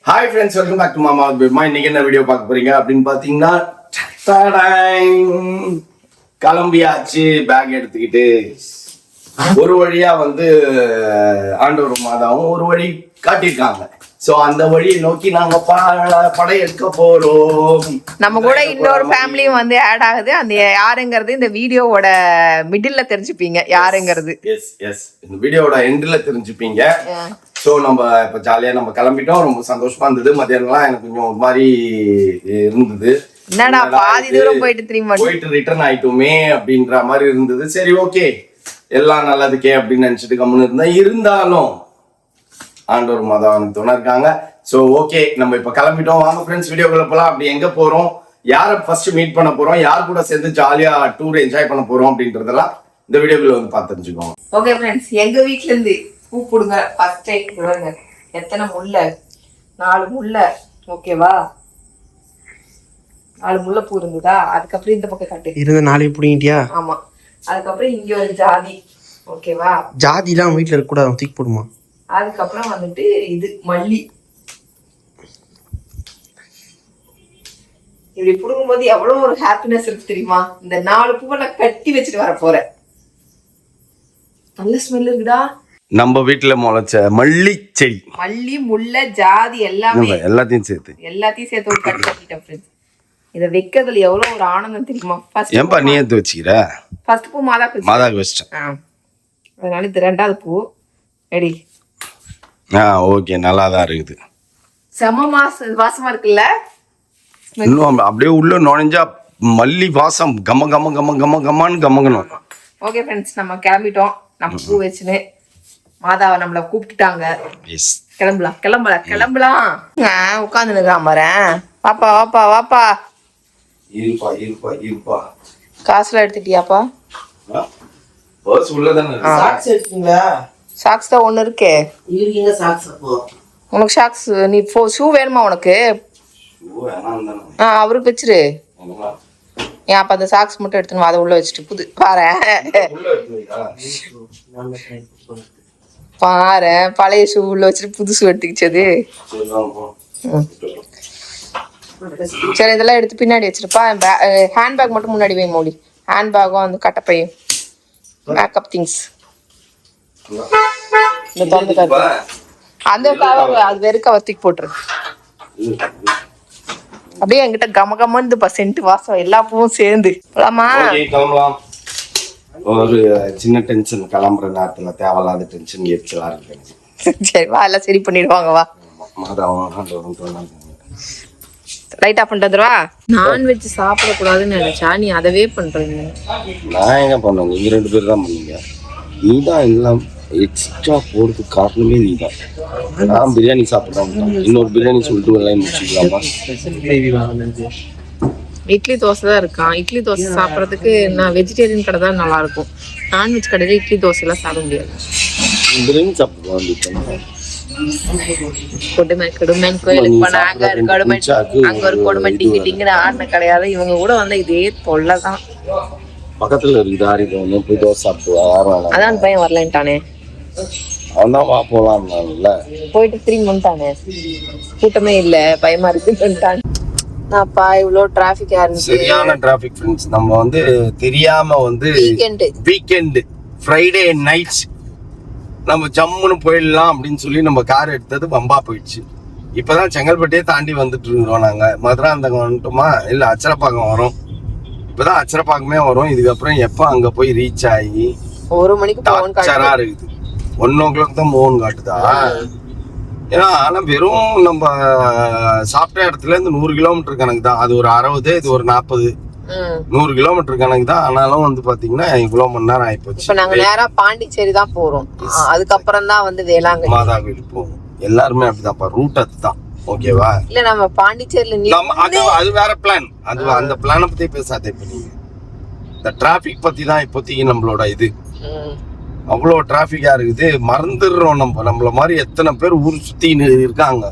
Hi friends, welcome back to Mama Bima. இன்னைக்கு என்ன video பார்க்க போறீங்க அப்படின்னு பாத்தீங்கன்னா கிளம்பியாச்சு பேக் எடுத்துக்கிட்டு ஒரு வழியா ஆண்டவர் மாதாவும் ஒரு வழி காட்டியிருக்காங்க. சோ அந்த வழியை நோக்கி நாங்க படையெடுக்க போறோம். நம்ம கூட இன்னொரு ஃபேமிலியும் ஆட் ஆகுது. அந்த யாருங்கிறது இந்த வீடியோவோட மிடில்ல தெரிஞ்சுப்பீங்க யாருங்கிறது. எஸ் இந்த வீடியோவோட எண்ட்ல தெரிஞ்சுப்பீங்க. சோ நம்ம இப்ப ஜாலியா நம்ம கிளம்பிட்டோம். ரொம்ப சந்தோஷமா இருந்தது. மத்தியானம்லாம் எனக்கு கொஞ்சம் ஒரு மாதிரி இருந்தது. என்னடா பாதி தூரம் போயிட்டு ரிட்டர்ன் ஆயிட்டோமே அப்படின்ற மாதிரி இருந்தது. சரி ஓகே எல்லாம் நல்லதுக்கே அப்படின்னு நினைச்சிட்டு கம்முன்னு இருந்தேன். இருந்தாலும் ஆண்டவர் மாதாவன் துணை இருக்காங்க. ஸோ ஓகே நம்ம இப்ப கிளம்பிட்டோம். வாங்க ஃப்ரெண்ட்ஸ் வீடியோக்குள்ள போலாம். அப்படி எங்க போறோம், யாரை ஃபர்ஸ்ட் மீட் பண்ண போறோம், யார் கூட சேர்ந்து ஜாலியா டூர் என்ஜாய் பண்ண போறோம் அப்படின்றதெல்லாம் இந்த வீடியோக்குள்ள பார்த்து தெரிஞ்சுக்கோங்க. ஓகே ஃப்ரெண்ட்ஸ், எங்க வீட்ல இருந்து கூப்பிடுங்க. ஃபர்ஸ்ட் டைம் வருங்க. எத்தனை முல்லை? 4 முல்லை. ஓகேவா? 4 முல்லைப்பூ இருந்ததா? அதுக்கப்புறம் இந்த பக்கம் காட்டு இருந்த 4 பிடிங்கிட்டியா? ஆமா. அதுக்கப்புறம் இங்க ஒரு ஜாதி. ஓகேவா? ஜாதிலாம் வீட்டுல இருக்க கூட தூக்கி போடுமா. அதுக்கப்புறம் இது மல்லி. இப்படி புடுங்கும்போது எவ்வளவு ஒரு ஹாப்பினஸ் இருக்கு தெரியுமா? இந்த 4 பூவை நான் கட்டி வச்சுட்டு வர போறேன். நல்ல ஸ்மெல் இருக்குடா. நம்ம வீட்டுல முளைச்ச மல்லி செடி, மல்லி, முல்லை, ஜாதி எல்லாத்தையும் சேர்த்து ஒரு கட்டி கட்டிட்டேன் ஃப்ரெண்ட்ஸ். இதை வைக்கிறதுல எவ்வளவு ஒரு ஆனந்தம் தெரியுமா? ஏன்பா நீ எடுத்து வச்சுக்கிற? ஃபர்ஸ்ட் பூ மாதாக்கு வச்சிட்டேன். அதனால இது 2வது பூ ரெடி. ஓகே நல்லா தான் இருக்குது. செம வாசமா இருக்குல்ல. இன்னும் அப்படியே உள்ள நுழைஞ்சா மல்லி வாசம் கம கம கம கம கமான்னு கமங்கணும். ஓகே ஃப்ரெண்ட்ஸ், நம்ம கிளம்பிட்டோம். நம்ம பூ வச்சுன்னு மாதாவை நம்மள கூப்பிட்டுட்டாங்க. கிளம்பலாம். உட்கார்ந்து நிற்காம வரேன். வாப்பா வாப்பா வாப்பா. இருப்பா காசுலாம் எடுத்துட்டியாப்பா? பர்ஸ் உள்ளதானே. சாக்ஸ் எடுத்தீங்களா? சாக்ஸ் தான் ஒண்ணு இருக்கே. இருக்கீங்க சாக்ஸ். உனக்கு சாக்ஸ் நீ ஷூ வேணுமா உனக்கு? அவருக்கு வச்சிரு. ஏன் அப்ப அந்த சாக்ஸ் மட்டும் எடுத்துன்னு அதை உள்ள வச்சுட்டு புது பாரு பழைய ஷூ உள்ள வச்சுட்டு புது ஷூ எடுத்துக்கிச்சது. சரி இதெல்லாம் எடுத்து பின்னாடி வச்சிருப்பா. ஹேண்ட்பேக் மட்டும் முன்னாடி வை மௌலி. ஹேண்ட்பேக்கும் அந்த கட்டப்பையும் மேக்கப் திங்ஸ் அந்த அது வெறுக்க வத்திக்கு போட்டுரு. அப்படியே என்கிட்ட கமகமன்னு சென்ட் வாசம் எல்லா பூவும் சேர்ந்து கிளம்பலாம். ஒரு சின்ன டென்ஷன் கிளம்புற நேரத்துல தேவையில்லாத டென்ஷன் எரிச்சலா இருக்கு. சரி வா, எல்லாம் சரி பண்ணிடுவாங்க வா. லைட் ஆஃப் பண்ணிட்டு வந்துருவா. நான்வெஜ் சாப்பிடக்கூடாதுன்னு நினைச்சா நீ அதவே பண்றீங்க. நான் எங்க பண்ணேன்? நீங்க 2 பேர் தான் பண்ணீங்க. நீ தான் எல்லாம் எக்ஸ்ட்ரா போறதுக்கு காரணமே நீ தான். நான் பிரியாணி சாப்பிட்றேன், இன்னொரு பிரியாணி சொல்லிட்டு எல்லாம் முடிச்சுக்கலாமா? இட்லி தோசை தான் இருக்கான். இட்லி தோசை சாப்பிட்றதுக்கு நான் வெஜிடேரியன் கடை தான் நல்லா இருக்கும். நான்வெஜ் கடையில இட்லி தோசை எல்லாம் சாப்பிட முடியாது. பிரியாணி சாப்பிடுவோம். கொடுமை கோயிலுக்கு போனா அங்க ஒரு கொடுமை டிங்கு டிங்குன்னு ஆடின கிடையாது. இவங்க கூட இதே தொல்லைதான். பக்கத்துல இருக்குது போய் தோசை சாப்பிடுவா. அதான் அந்த பையன் வரலன்ட்டானே. அவன் தான் வா போலாம் போயிட்டு திரும்பி வந்துட்டானே. கூட்டமே இல்ல, பயமா இருக்குன்னு. நான்ப்பா இவ்வளவு டிராபிக் இருந்துச்சு. சரியான டிராபிக் ஃப்ரெண்ட்ஸ். நம்ம தெரியாம வீக்கெண்ட் ஃப்ரைடே நைட்ஸ் நம்ம ஜம்முன்னு போயிடலாம் அப்படின்னு சொல்லி நம்ம கார் எடுத்தது பம்பா போயிடுச்சு. இப்பதான் செங்கல்பட்டே தாண்டி வந்துட்டு இருக்கிறோம். நாங்க மதுராந்தகம் வந்துட்டோமா, இல்ல அச்சரப்பாக்கம் வரோம். இப்பதான் அச்சரப்பாக்கமே வரும். இதுக்கப்புறம் எப்ப அங்க போய் ரீச் ஆகி 1 மணிக்கு டார்ச்சரா இருக்குது. 1 o'clock தான் மோகன் காட்டுதா. ஏன்னா ஆனா வெறும் நம்ம சாப்பிட்ட இடத்துல இருந்து 100 கிலோமீட்டர் கணக்கு தான். அது ஒரு 60, இது ஒரு 40, 100 கிலோமீட்டர் கணக்கு தான். ஆனாலும் பாத்தீங்கன்னா இவ்வளவு மணி நேரம் ஆயிப்போச்சு. இப்ப நாங்க நேரா பாண்டிச்சேரி தான் போறோம். அதுக்கப்புறம் தான் வேளாங்கண்ணி மாதா கோயில் போவோம். எல்லாருமே அப்படிதான். ரூட் அதுதான். ஓகேவா? இல்ல நம்ம பாண்டிச்சேரியில அது வேற பிளான். அது அந்த பிளான பத்தி பேசாதே. இப்ப நீங்க இந்த டிராபிக் பத்தி தான் இப்போதைக்கு நம்மளோட இது. அவ்வளோ டிராபிக்கா இருக்குது, மறந்துடுறோம். நம்மள மாதிரி எத்தனை பேர் ஊர் சுத்தி இருக்காங்க.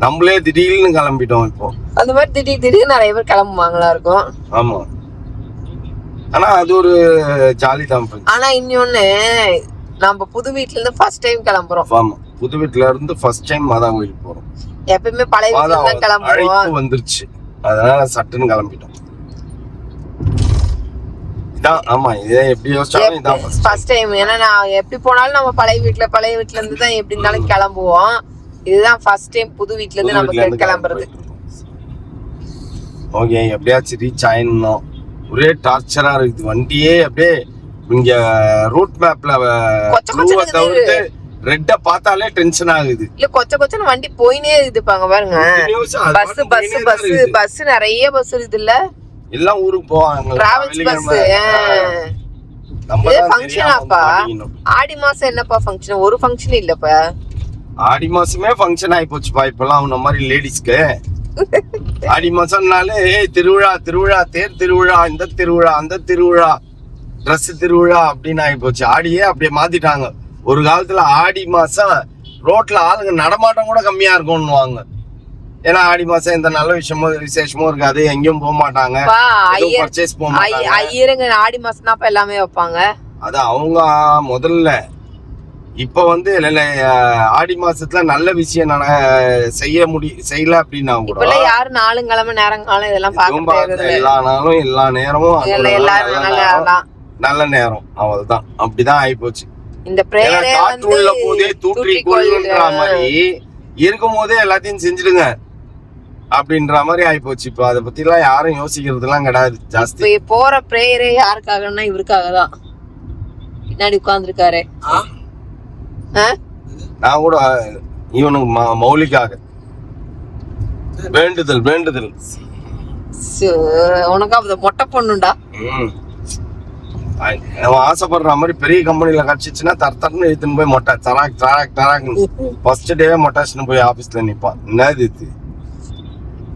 நம்மளே திடீர்னு கிளம்பிட்டோம். இப்போ அந்த மாதிரி திடீர்னு நிறைய பேர் கிளம்புவாங்களா இருக்கும். ஆமா, ஆனா அது ஒரு ஜாலி தான். ஆனா இன்னொன்னு, நம்ம புது வீட்ல இருந்து ஃபர்ஸ்ட் டைம் கிளம்புறோம். ஆமா, புது வீட்டுல இருந்து ஃபர்ஸ்ட் டைம் மாதா கோயிலுக்கு போறோம். எப்பவுமே பழைய மாதா வீட்டுல தான் கிளம்புவோம். அழைப்பு வந்துருச்சு, அதனால சட்டுன்னு கிளம்பிட்டோம். இதான் ஆமா, இதே எப்படி யோசிச்சாலும் இதான் ஃபர்ஸ்ட் டைம். ஏன்னா நான் எப்படி போனாலும் நம்ம பழைய வீட்டுல இருந்து தான் எப்படி இருந்தாலும் கிளம்புவோம். இதுதான் ஃபர்ஸ்ட் டைம் புது வீட்டுல இருந்து நம்ம கிளம்புறது. ஓகே, எப்படியாச்சும் ரீச் ஆயிடணும். ஒரே டார்ச்சரா இருக்குது வண்டியே. அப்படியே இங்க ரூட் மேப்ல தவிர்த்து ரெட்ட பார்த்தாலே டென்ஷன் ஆகுது. இல்ல கொச்சன்னு வண்டி போயினே இருக்குதுப்பாங்க பாருங்க. பஸ் நிறைய பஸ் இருக்குது இல்ல, எல்லாம் ஊருக்கு போவாங்க. Travels bus. ஃபங்க்ஷன் அப்பா ஆடி மாசம் என்னப்பா ஃபங்க்ஷன்? ஒரு ஃபங்க்ஷன் இல்லப்பா. ஆடி மாசமே ஃபங்க்ஷன் ஆகி போச்சுப்பா இப்பெல்லாம். அவன மாதிரி லேடிஸ்க்கு ஆடி மாசம்னாலே திருவிழா திருவிழா, தேர் திருவிழா, இந்த திருவிழா அந்த திருவிழா, ட்ரெஸ் திருவிழா அப்படின்னு ஆகி போச்சு. ஆடியே அப்படியே மாத்திட்டாங்க. ஒரு காலத்துல ஆடி மாசம் ரோட்ல ஆளுங்க நடமாட்டம் கூட கம்மியா இருக்கும்னுவாங்க. ஏன்னா ஆடி மாசம் எந்த நல்ல விசேஷமும் இருக்காது, எங்கேயும் போக மாட்டாங்க, பர்ச்சேஸ் போக மாட்டாங்க. ஐயருங்க ஆடி மாசம் தான் எல்லாமே வைப்பாங்க. அது அவங்க முதல்ல. இப்ப வந்து ஆடி மாசத்துல நல்ல விஷயம் செய்யல அப்படின்னா கூட யாரு நாளுங்கிழமை நேரங்காலம் இதெல்லாம் பார்க்க எல்லா நாளும் எல்லா நேரமும் நல்ல நேரம். அவள்தான் அப்படிதான் ஆயிப்போச்சு. இந்த காற்று உள்ள போதே தூற்றிக்கொள்ளுன்ற மாதிரி இருக்கும் போதே எல்லாத்தையும் செஞ்சிடுங்க அப்படின்ற மாதிரி ஆயிப்போச்சு. இப்ப அதை பத்தி எல்லாம் யாரும் யோசிக்கிறது எல்லாம் கிடையாது ஜாஸ்தி. போற பிரேயரே யாருக்காகன்னா இவருக்காக தான். பின்னாடி உட்கார்ந்துருக்காரு. நான் கூட இவனுக்கு மௌலிக்காக வேண்டுதல் உனக்கு அப்ப மொட்டை பொண்ணுண்டா. அவன் ஆசைப்படுற மாதிரி பெரிய கம்பெனில கிடைச்சிச்சுன்னா தரன்னு எடுத்துன்னு போய் மொட்டை தராக் ஃபர்ஸ்ட் டேவே மொட்டாச்சுன்னு போய் ஆபீஸ்ல நிப்பான். என்னது இது,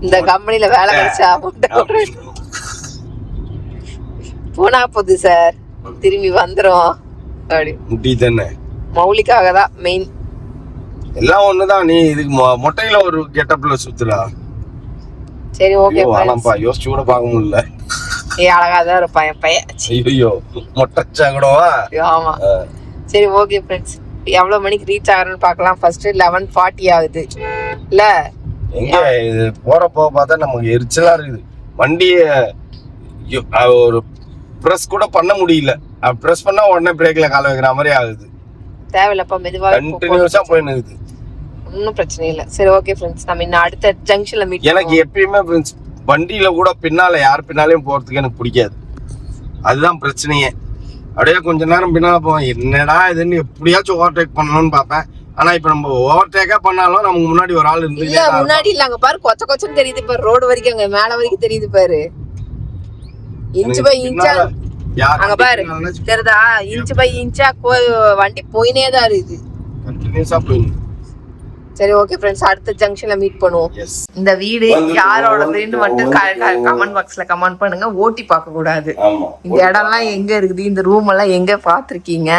இந்த கம்பெனில வேலை கிடைச்சா போனா போகுது சார், திரும்பி வந்துரும் அப்படி தானே. மௌலிக்காக தான் மெயின். எல்லாம் ஒண்ணுதான். நீ இதுக்கு மொட்டையில ஒரு கெட்டப்ல சுத்துறா. சரி ஓகே, வேணாம்ப்பா, யோசிச்சு கூட பார்க்க முடியல. அழகாதான் இருப்பான் என் பையன். ஐயோ மொட்டச்சா கூடவா? ஆமா. சரி ஓகே ஃப்ரெண்ட்ஸ், எவ்வளவு மணிக்கு ரீச் ஆகுறேன்னு பார்க்கலாம். ஃபர்ஸ்ட் 11:40 ஆகுது இல்ல. எங்க இது போறப்போ பார்த்தா நமக்கு எரிச்சலா இருக்குது. வண்டிய ஒரு பிரஸ் கூட பண்ண முடியல. பிரஸ் பண்ணா உடனே பிரேக்ல கால வைக்கிற மாதிரி ஆகுது. தேவையில்லப்பா, மெதுவா கண்டினியூஸா போயின்னு இருக்குது. ஒன்னும் பிரச்சனை இல்ல. சரி ஓகே ஃப்ரெண்ட்ஸ், நம்ம இன்னும் அடுத்த ஜங்ஷன்ல மீட். எனக்கு எப்பயுமே ஃப்ரெண்ட்ஸ் வண்டியில கூட பின்னால யார் பின்னாலையும் போறதுக்கு எனக்கு பிடிக்காது. அதுதான் பிரச்சனையே. அப்படியே கொஞ்ச நேரம் பின்னால போவேன், என்னடா இதுன்னு எப்படியாச்சும் ஓவர்டேக் பண்ணணும்னு பார்ப்பேன். ஆனா இப்ப நம்ம ஓவர்டேக்கா பண்ணாலும் நமக்கு முன்னாடி ஒரு ஆள் இருந்து. இல்ல முன்னாடி இல்ல, அங்க பாரு கொச்சன்னு தெரியுது பாரு, ரோடு வரைக்கும் அங்க மேல வரைக்கும் தெரியுது பாரு. இன்ச் பை இன்ச்சா அங்க பாரு தெரியுதா? இன்ச் பை இன்ச்சா வண்டி போயினேதான் இருக்குது, கண்டினியூஸா போயின்னு. சரி ஓகே ஃப்ரெண்ட்ஸ், அடுத்த ஜங்ஷன்ல மீட் பண்ணுவோம். இந்த வீடு யாரோடதுன்னு மட்டும் கமெண்ட் பாக்ஸ்ல கமெண்ட் பண்ணுங்க. ஓட்டி பார்க்க கூடாது. இந்த இடம்லாம் எங்க இருக்குது, இந்த ரூம் எல்லாம் எங்க பாத்திருக்கீங்க?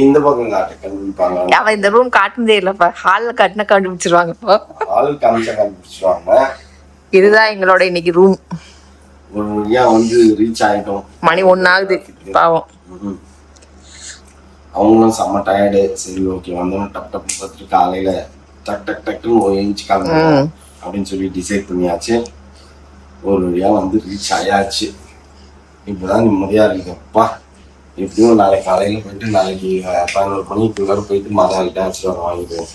இந்த பக்கம் காட்டுப்பாங்க. அவன் இந்த ரூம் காட்டுனதே இல்லப்பா, ஹால்ல காட்டுனா கண்டுபிடிச்சிருவாங்க. இதுதான் எங்களோட இன்னைக்கு ரூம். வந்து ரீச் ஆயிட்டோம். மணி 1 ஆகுது பாவம். அவங்களும் செம்ம டயர்டு. சரி ஓகே, வந்தோம் டப் பார்த்துட்டு காலையில டக்குன்னு ஒரு இன்ச்சு கிளம்பணும் அப்படின்னு சொல்லி டிசைட் பண்ணியாச்சு. ஒரு வழியா வந்து ரீச் ஆயாச்சு. இப்போதான் நிம்மதியா இருக்கு. அப்பா எப்படியும் நாளைக்கு காலையில போயிட்டு நாளைக்கு 11 மணிக்குள்ளார போயிட்டு மாதாக்கிட்ட ஆசீர்வாதம் வாங்கிடுவோம்.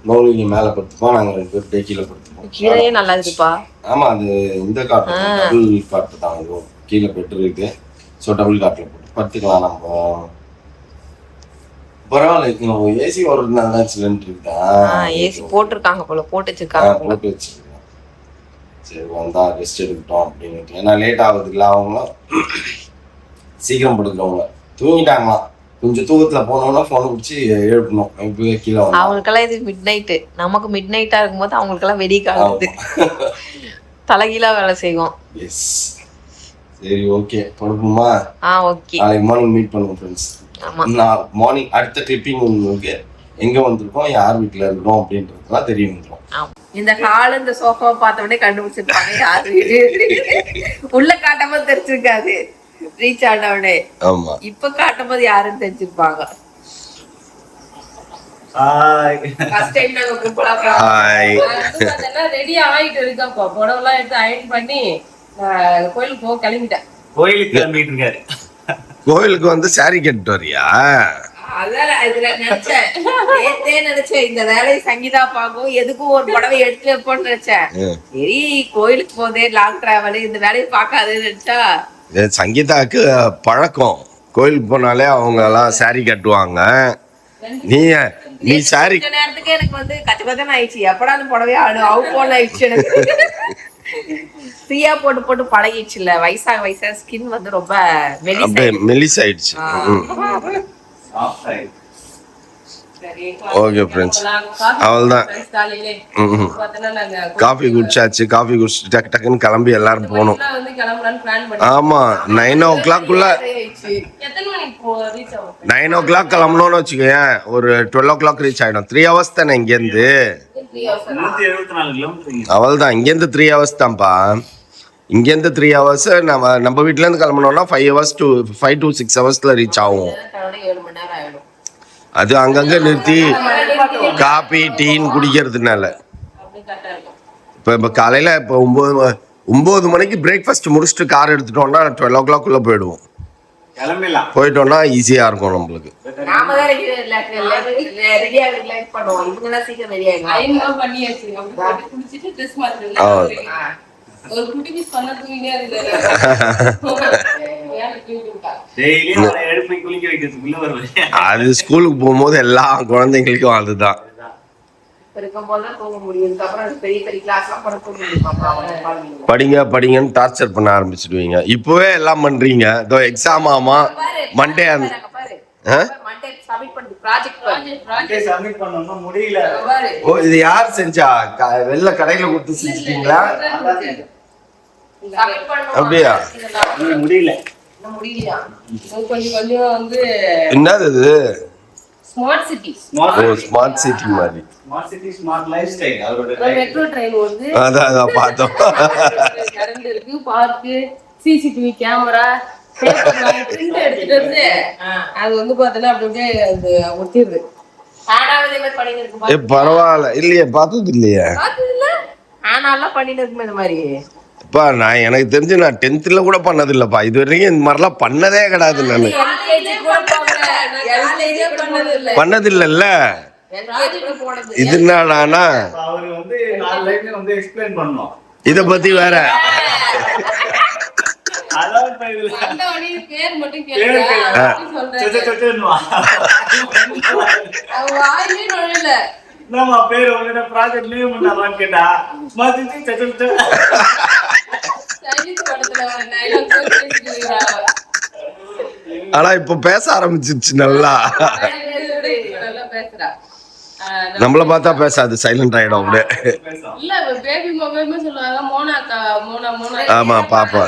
மௌலிக்கு மேல படுத்துப்போம், நாங்க 2 பேர் கீழே படுத்துப்போம். கீழே நல்லா இருக்குப்பா. ஆமா, அது இந்த காட்டு டபுள் காட்டு தான். இதுவும் கீழே பெட்ரு இருக்கு. ஸோ டபுள் காட்டுல போட்டு படுத்துக்கலாம். நம்ம பரவாயில்ல, ஏசி ஓடுறதுனால சிலிண்டர் இருக்கா? ஏசி போட்டிருக்காங்க போல, போட்டு வச்சிருக்காங்க. சரி வந்தா ரெஸ்ட் எடுக்கட்டும் அப்படின்னு. ஏன்னா லேட் ஆகுது இல்லை, அவங்களும் சீக்கிரம் படுக்கிறவங்க தூங்கிட்டாங்களாம். கொஞ்சம் தூக்கத்துல போனோம்னா போனை பிடிச்சி எழுப்பணும். இப்போ கீழே அவங்களுக்கெல்லாம் இது மிட் நைட்டு, நமக்கு மிட் நைட்டா இருக்கும்போது அவங்களுக்கெல்லாம் வெடி காணுது. தலைகீழா வேலை செய்வோம். எஸ், சரி ஓகே, படுப்போமா? ஓகே, நாளைக்கு மார்னிங் மீட் பண்ணுவோம் ஃப்ரெண்ட்ஸ். நான் மார்னிங் அடுத்த கிளிப்பிங் உங்களுக்கு எங்க வந்திருக்கோம், யார் வீட்டுல இருக்கிறோம் அப்படின்றதுலாம் தெரிய வந்துடும். இந்த ஹால் இந்த சோஃபாவை பார்த்த உடனே கண்டுபிடிச்சிருப்பாங்க யாரு உள்ள காட்டும் போது தெரிஞ்சிருக்காது, ரீச் ஆனவனே. ஆமா, இப்ப காட்டும் போது யாருன்னு தெரிஞ்சிருப்பாங்க. ஃபர்ஸ்ட் டைம் நாங்க கும்பலா ஹாய். ரெடி ஆயிட்டு இருக்கப்போ புடவெல்லாம் எடுத்து அயன் பண்ணி கோயிலுக்கு போக கிளம்பிட்டேன். கோயிலுக்கு கிளம்பிட்டு இருக்காரு. கோயிலுக்கு வந்து சாரி கட்டிட்டு வரியா? அதான் இதுல நினைச்சேன், நேத்தே நினைச்சேன் இந்த வேலையை சங்கீதா பாக்கும் எதுக்கும் ஒரு புடவை எடுத்து வைப்போம்னு நினைச்சேன். சரி கோயிலுக்கு போதே லாங் டிராவல் இந்த வேலையை பார்க்காதுன்னு நினைச்சா சங்கீதாக்கு பழக்கம், கோயிலுக்கு போனாலே அவங்க எல்லாம் சாரி கட்டுவாங்க. நீ சாரி கொஞ்ச நேரத்துக்கு எனக்கு வந்து கச்சகச்சன்னு ஆயிடுச்சு. எப்படா அந்த புடவையா அவுட் ஆயிடுச்சு எனக்கு. ஃப்ரீயா போட்டு போட்டு பழகிடுச்சு. இல்ல வயசாக வயசா ஸ்கின் வந்து ரொம்ப மெலிஸ் ஆயிடுச்சு. ஓகே ஃப்ரெண்ட்ஸ், அவ்வளோதான். காஃபி குடிச்சாச்சு. காஃபி குடிச்சு டக்கு டக்குன்னு கிளம்பி எல்லாரும் போகணும். ஆமா 9 o'clock 9 o'clock கிளம்பணும்னு வச்சுக்கோயேன், ஒரு 12 o'clock ரீச் ஆயிடும். 3 hours தானே இங்கேருந்து. 174 கிலோமீட்டர். அவள்தான் இங்கேருந்து 3 hours தான்ப்பா. இங்கேருந்து 3 hours. நம்ம வீட்டிலேருந்து கிளம்பணும்னா 5 to 6 hours ரீச் ஆகும். அது அங்கங்கே நிறுத்தி காபி டீன்னு குடிக்கிறதுனால. இப்போ காலையில் இப்போ 9 மணிக்கு பிரேக்ஃபாஸ்ட் முடிச்சுட்டு கார் எடுத்துட்டோம்னா 12 o'clock போயிடுவோம். போயிட்டோம்னா ஈஸியாக இருக்கும் நம்மளுக்கு. அது ஸ்கூலுக்கு போகும்போது எல்லா குழந்தைங்களுக்கும் அதுதான். படிங்கன்னு டார்ச்சர் பண்ண ஆரம்பிச்சிடுவீங்க. இப்பவே எல்லாம் பண்றீங்க. இதோ எக்ஸாம் ஆமா மண்டே. ஓ இது யார் செஞ்சா? வெளில கடையில கொடுத்து செஞ்சுட்டீங்களா? அப்படியா? முடியல. கொஞ்சம் வந்து என்னது இது? Smart city. Oh smart city மாதிரி. Smart city smart lifestyle. அவரோட மெட்ரோ ட்ரெயின் வந்து அதான் பார்த்தோம். கரண்ட் இருக்கு, பார்க், சிசிடிவி கேமரா, பிரிண்ட் எடுத்துட்டு வந்து அது வந்து பார்த்தீங்கன்னா அப்படியே அது ஒட்டிடுது. ஆனாவது மாதிரி பண்ணிட்டு இருக்கு. பரவாயில்ல இல்லையே, பார்த்தது இல்லையே. ஆனாலாம் பண்ணிட்டு இருக்குமே இந்த மாதிரி. அப்பா நான் எனக்கு தெரிஞ்சு நான் 10th கூட பண்ணது இல்லப்பா. இது வரைக்கும் இந்த மாதிரிலாம் பண்ணதே கிடையாது. நான் பண்ணது இல்லைல்ல. இது என்னடானா அவரு வந்து 4 லைன்ல வந்து எக்ஸ்பிளைன் பண்ணோம். இத பத்தி வேற அதாவது பேர் மட்டும் கேளுங்க. நம்ம பேர் உங்களோட ப்ராஜெக்ட் நேம் என்னன்னு கேட்டா மாதிரி சச்ச. ஆனா இப்ப பேச ஆரம்பிச்சிருச்சு நல்லா. நம்மள பார்த்தா பேசாது, சைலண்ட் ஆயிடும் அப்படியே. இல்ல பேபி மொபைல்மே சொல்றாங்க மோனா. ஆமா பாப்பா.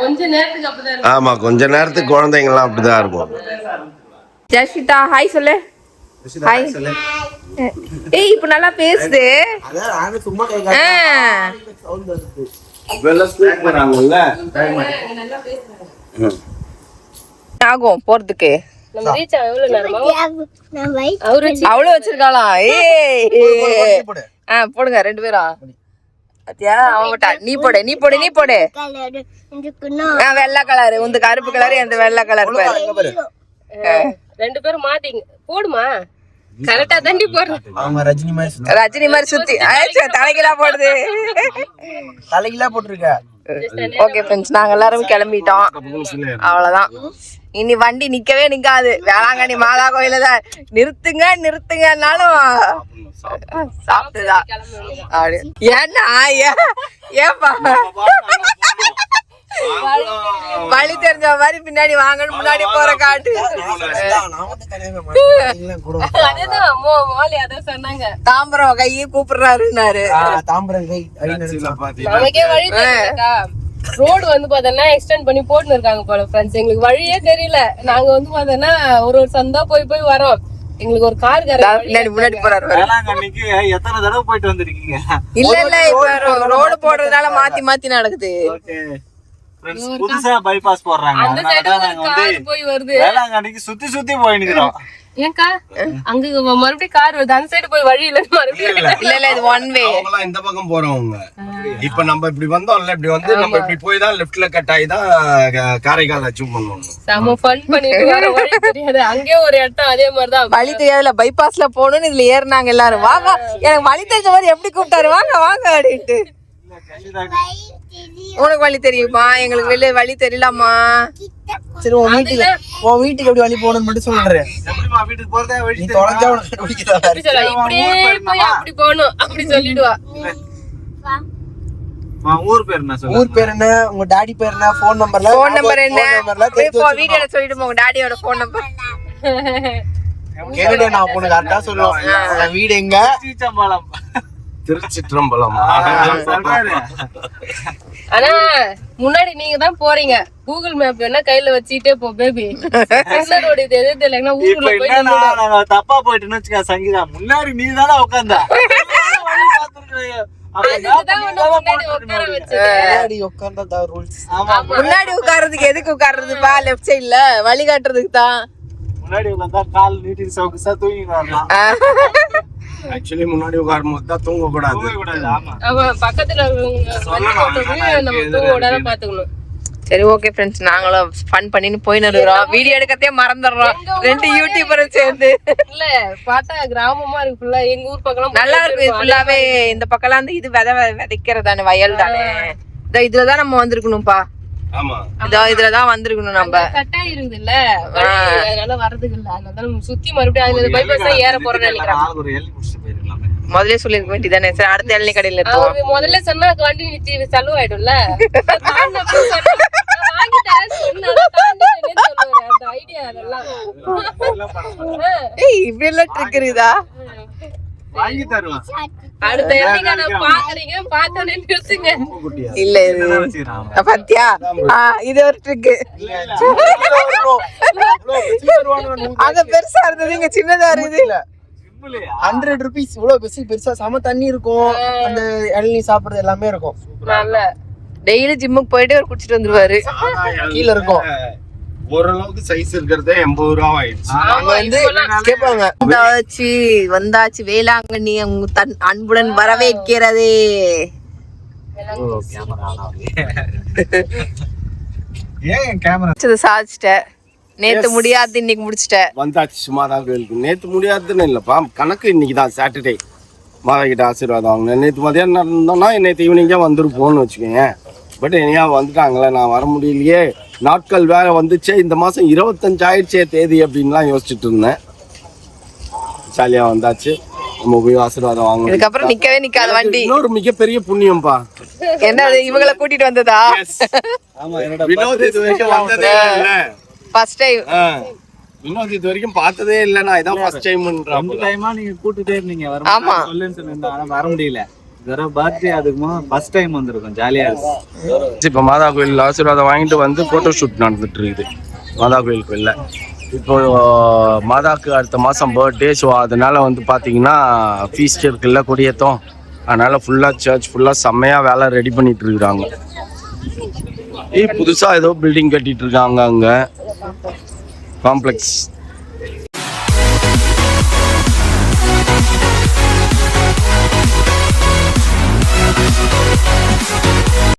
கொஞ்ச நேரத்துக்கு அப்படிதான். ஆமா கொஞ்ச நேரத்துக்கு குழந்தைங்க எல்லாம் அப்படிதான் இருக்கும். ஜஸ்விதா ஹாய் சொல்லு. ஹாய். ஏய் இப்ப நல்லா பேசுது. அதான் நான் சும்மா கை சவுண்ட் வருது. வெல்ல ஸ்பீக் பண்ணாங்கல்ல. நல்லா பேசுறாங்க. ஆகும் போறதுக்கு. நம்ம ரீச் ஆக எவ்வளவு நேரமா? அவ்வளவு வச்சிருக்காளா? ஏய் போடுங்க 2 பேரும். அத்தியா அவன் விட்டா. நீ போடு. வெள்ளை கலர் உந்த கருப்பு கலர் எந்த வெள்ளை கலர் பாரு. 2 பேரும் மாத்திங்க போடுமா. கரெக்டா தாண்டி போடுறேன். அவங்க ரஜினி மாதிரி சுத்தி தலைகீழா போடுது. தலைகீழா போட்டுருக்க. ஓகே ஃப்ரெண்ட்ஸ், நாங்க எல்லாரும் கிளம்பிட்டோம். அவ்வளவுதான். இனி வண்டி நிக்கவே நிக்காது. வேளாங்கண்ணி மாதா கோயில தான் நிறுத்துங்கன்னாலும் சாப்பிட்டுதான். ஏன்னா ஏப்பா வழி தெரிஞ்ச மாதிரி பின்னாடி வாங்கன்னு முன்னாடி போற காட்டு. சொன்னாங்க தாம்பரம் கையை கூப்பிடுறாருன்னாரு. தாம்பரம் கை நமக்கே வழி தெரியலக்கா. ரோடு வந்து பாத்தீங்கன்னா எக்ஸ்டெண்ட் பண்ணி போட்டுன்னு இருக்காங்க போல ஃப்ரெண்ட்ஸ். எங்களுக்கு வழியே தெரியல. நாங்க வந்து பாத்தீங்கன்னா ஒரு சந்தா போய் வரோம். எங்களுக்கு ஒரு கார் முன்னாடி போறாரு. வேளாங்கண்ணிக்கு எத்தனை தடவை போயிட்டு வந்திருக்கீங்க? இல்ல இப்ப ரோடு போடுறதுனால மாத்தி நடக்குது. புதுசா பைபாஸ் போடுறாங்க. போய் வருது. வேளாங்கண்ணிக்கு சுத்தி போயிட்டு ஏன்க்கா அங்க மறுபடியும் கார் வருது அந்த சைடு போய் வழி இல்ல மறுபடியும் இல்ல இது ஒன் வே. அவங்கலாம் இந்த பக்கம் போறவங்க. இப்ப நம்ம இப்படி வந்தோம்ல, இப்படி வந்து நம்ம இப்படி போய் தான் லெஃப்ட்ல கட் ஆகி தான் காரைக்கால் அச்சீவ் பண்ணுவோம். செம ஃபன் பண்ணிட்டு வர வழி தெரியாது. அங்கே ஒரு இடம் அதே மாதிரிதான் வழி தெரியாதுல, பைபாஸ்ல போகணும்னு இதுல ஏறினாங்க எல்லாரும். வா வா, எனக்கு வழி தெரிஞ்ச மாதிரி எப்படி கூப்பிட்டாரு, வாங்க வாங்க அப்படின்ட்டு. உனக்கு வழி தெரியுமா? எங்களுக்கு வெளியே வழி தெரியலாமா? சரி உன் வீட்டுக்கு எப்படி வழி போகணும்னு மட்டும் சொல்றேன். வீட்டுக்கு போறதே நீ தொலைஞ்சா உனக்கு கண்டுபிடிக்கிறதா? அப்படி சொல்ல, இப்படியே போய் அப்படி போகணும் அப்படி சொல்லிடுவா. ஊர் பேர் என்ன சொல்ல? ஊர் பேர் என்ன, உங்க டாடி பேர் என்ன, போன் நம்பர் என்ன? வீடியோல சொல்லிடுமா உங்க டாடியோட போன் நம்பர்? கேளுடா, நான் உனக்கு கரெக்டா சொல்லுவேன். வீடு எங்க? சீச்சம்பலம். திருச்சிற்றம்பலம். ஆனா முன்னாடி நீங்க தான் போறீங்க. கூகுள் மேப் வேணா கையில வச்சுட்டே போ பேபி. ரோடு இது எது தெரியலன்னா ஊருக்குள்ள போய் நாங்க தப்பா போயிட்டுன்னு வச்சுக்க சங்கீதா, முன்னாடி நீ தானே உட்காந்தா. முன்னாடி உட்கார்றதுக்கு எதுக்கு உட்கார்றதுப்பா? லெஃப்ட் சைடுல வழி காட்டுறதுக்கு தான். முன்னாடி உட்காந்தா கால் நீட்டி சவுக்குசா தூங்கிட்டு வரலாம். ஆக்சுவலி முன்னாடி உட்காரும் போது தான் தூங்க கூடாது. ஆமா, பக்கத்துல நம்ம தூங்க விடாத பாத்துக்கணும். சரி ஓகே ஃப்ரெண்ட்ஸ், நாங்களும் ஃபன் பண்ணின்னு போயின்னு இருக்கிறோம். வீடியோ எடுக்கத்தே மறந்துடுறோம் 2 யூடியூபரும் சேர்ந்து. இல்ல பார்த்தா கிராமமா இருக்கு ஃபுல்லா. எங்க ஊர் பக்கம் நல்லா இருக்கு. இது ஃபுல்லாவே இந்த பக்கம்லாம் வந்து இது விதைக்கிறதானே, வயல் தானே. இதுலதான் நம்ம வந்திருக்கணும்பா. ஆமா, இதுலதான் வந்திருக்கணும் நம்ம. கட்டாய் இருக்குது இல்ல, அதனால வர்றதுக்கு இல்ல. அதனால நம்ம சுத்தி மறுபடியும் அதுல பைபாஸ் தான் ஏற போறேன்னு நினைக்கிறேன். முதல்ல சொல்லிருக்க வேண்டியதானே. சரி, அடுத்த இளநீ கடையில அவரு முதல்ல சொன்னா வண்டி நிறுத்தி செலவு ஆயிடும்ல. வாங்கி தரேன்னு சொன்னாரு. அந்த ஐடியா அதெல்லாம் இப்படி எல்லாம் ட்ரிக் இருக்குதா? வாங்கி தருவான். அடுத்த இளநீ நான் பாக்குறீங்க, பார்த்தோன்னே நிறுத்துங்க. இல்ல இது பாத்தியா, இது ஒரு ட்ரிக். அங்க பெருசா இருந்தது, இங்க சின்னதா இருக்குது. 100 rupees இவ்வளவு பெருசா செம தண்ணி இருக்கும். அந்த இளநீ சாப்பிடுறது எல்லாமே இருக்கும். நல்ல டெய்லி ஜிம்முக்கு போயிட்டு ஒரு குடிச்சிட்டு வந்துருவாரு. கீழ இருக்கும். ஓரளவுக்கு சைஸ் இருக்கிறதே 80 ரூபா ஆயிடுச்சு. அங்க வந்து கேட்பாங்க, வந்தாச்சு வேளாங்கண்ணி அன்புடன் வரவேற்கிறது. ஏன் கேமரா சாதிச்சிட்ட. நேத்து முடியாது, இன்னைக்கு முடிச்சிட்ட. வந்தாச்சு மாதா கோயிலுக்கு. நேத்து முடியாதுன்னு இல்லப்பா, கணக்கு இன்னைக்கு தான் சாட்டர்டே. மாதா கிட்ட ஆசீர்வாதம் வாங்க. நேற்று மதியானம் இருந்தோம்னா நேற்று ஈவினிங்கா வந்துருப்போம்னு வச்சுக்கோங்க. பட் என்னையா வந்துட்டாங்களே, நான் வர முடியலையே, நாட்கள் வேற வந்துச்சே, இந்த மாசம் 25 ஆயிடுச்சே தேதி அப்படின்லாம் யோசிச்சுட்டு இருந்தேன். ஜாலியா வந்தாச்சு. நம்ம போய் ஆசீர்வாதம் வாங்க. இதுக்கப்புறம் நிக்கவே நிக்காத வண்டி. இன்னொரு மிகப்பெரிய புண்ணியம்பா. என்னது, இவங்களை கூட்டிட்டு வந்ததா? வினோத் இது வரைக்கும் வந்ததே இல்ல. First time. வினோத் இது வரைக்கும் பார்த்ததே இல்ல. நான் இதான் ஃபர்ஸ்ட் டைம்ன்றா. டைமா நீங்க கூட்டிட்டே இருந்தீங்க. ஆமா, சொல்லுன்னு சொன்னேன், ஆனா வர முடியல. பர்த்டே அதுக்கு ஃபர்ஸ்ட் டைம் வந்திருக்கும். ஜாலியா இருக்கு. இப்போ மாதா கோயில் ஆசீர்வாதம் வாங்கிட்டு வந்து போட்டோ ஷூட் நடந்துட்டு இருக்குது மாதா கோயில் கோயில்ல. இப்போ மாதாக்கு அடுத்த மாதம் பர்த்டே. ஸோ அதனால வந்து பார்த்தீங்கன்னா ஃபீஸ்ட் இருக்குல்ல, கொடியேற்றம். அதனால ஃபுல்லாக சர்ச் ஃபுல்லாக செம்மையாக வேலை ரெடி பண்ணிட்டு இருக்கிறாங்க. புதுசாக ஏதோ பில்டிங் கட்டிட்டு இருக்காங்க அங்கே, காம்ப்ளெக்ஸ்.